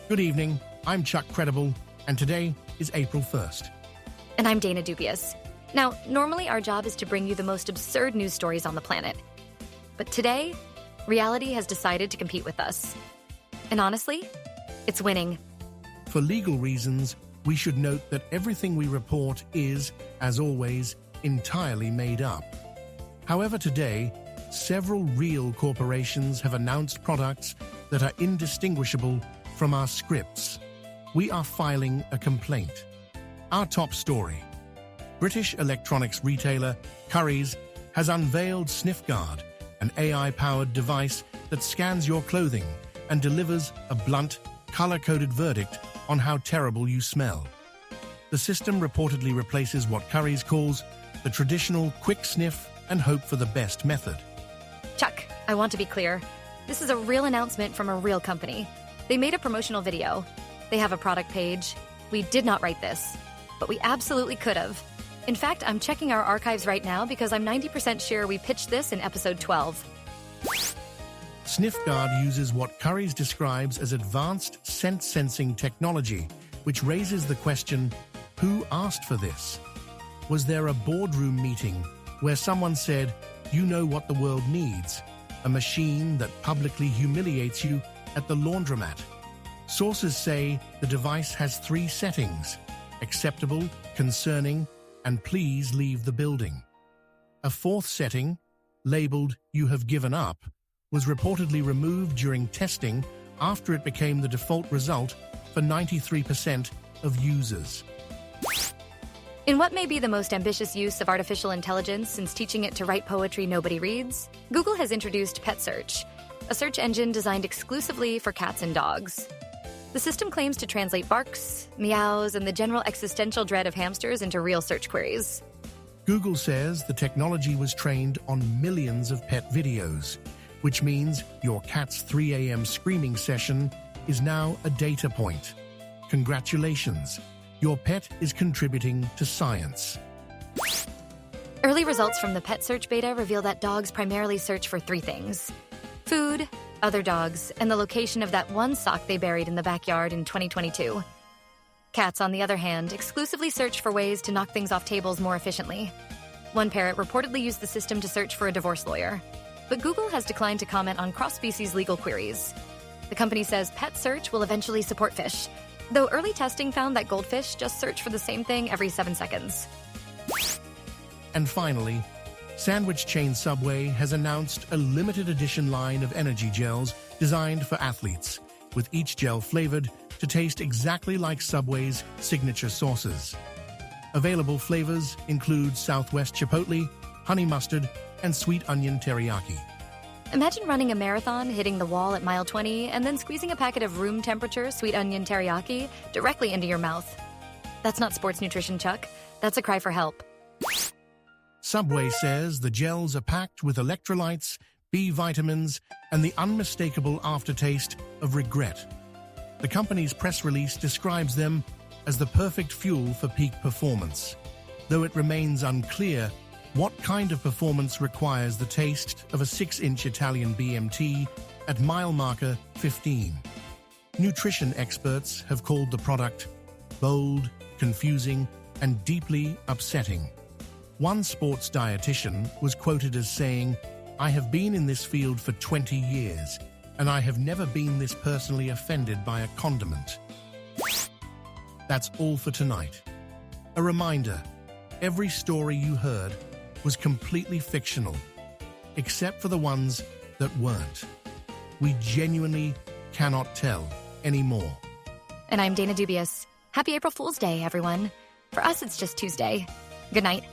Good evening, I'm Chuck Credible, and today is April 1st. And I'm Dana Dubious. Now, normally our job is to bring you the most absurd news stories on the planet. But today, reality has decided to compete with us. And honestly, it's winning. For legal reasons, we should note that everything we report is, as always, entirely made up. However, today, several real corporations have announced products that are indistinguishable from our scripts. We are filing a complaint. Our top story. British electronics retailer Currys has unveiled SniffGuard, an AI-powered device that scans your clothing and delivers a blunt, color-coded verdict on how terrible you smell. The system reportedly replaces what Currys calls the traditional quick sniff and hope for the best method. Chuck, I want to be clear. This is a real announcement from a real company. They made a promotional video. They have a product page. We did not write this, but we absolutely could have. In fact, I'm checking our archives right now because I'm 90% sure we pitched this in episode 12. SniffGuard uses what Currys describes as advanced scent-sensing technology, which raises the question, who asked for this? Was there a boardroom meeting where someone said, you know what the world needs, a machine that publicly humiliates you at the laundromat? Sources say the device has 3 settings: acceptable, concerning, and please leave the building. A 4th setting, labeled you have given up, was reportedly removed during testing after it became the default result for 93% of users. In what may be the most ambitious use of artificial intelligence since teaching it to write poetry nobody reads, Google has introduced Pet Search, a search engine designed exclusively for cats and dogs. The system claims to translate barks, meows, and the general existential dread of hamsters into real search queries. Google says the technology was trained on millions of pet videos, which means your cat's 3 a.m. screaming session is now a data point. Congratulations, your pet is contributing to science. Early results from the Pet Search beta reveal that dogs primarily search for 3 things: food, other dogs, and the location of that one sock they buried in the backyard in 2022. Cats, on the other hand, exclusively search for ways to knock things off tables more efficiently. One parrot reportedly used the system to search for a divorce lawyer, but Google has declined to comment on cross-species legal queries. The company says Pet Search will eventually support fish, though early testing found that goldfish just search for the same thing every 7 seconds. And finally, sandwich chain Subway has announced a limited edition line of energy gels designed for athletes, with each gel flavored to taste exactly like Subway's signature sauces. Available flavors include Southwest Chipotle, Honey Mustard, and Sweet Onion Teriyaki. Imagine running a marathon, hitting the wall at mile 20, and then squeezing a packet of room temperature Sweet Onion Teriyaki directly into your mouth. That's not sports nutrition, Chuck. That's a cry for help. Subway says the gels are packed with electrolytes, B vitamins, and the unmistakable aftertaste of regret. The company's press release describes them as the perfect fuel for peak performance, though it remains unclear what kind of performance requires the taste of a 6-inch Italian BMT at mile marker 15. Nutrition experts have called the product bold, confusing, and deeply upsetting. One sports dietitian was quoted as saying, "I have been in this field for 20 years, and I have never been this personally offended by a condiment." That's all for tonight. A reminder, every story you heard was completely fictional, except for the ones that weren't. We genuinely cannot tell anymore. And I'm Dana Dubious. Happy April Fool's Day, everyone. For us, it's just Tuesday. Good night.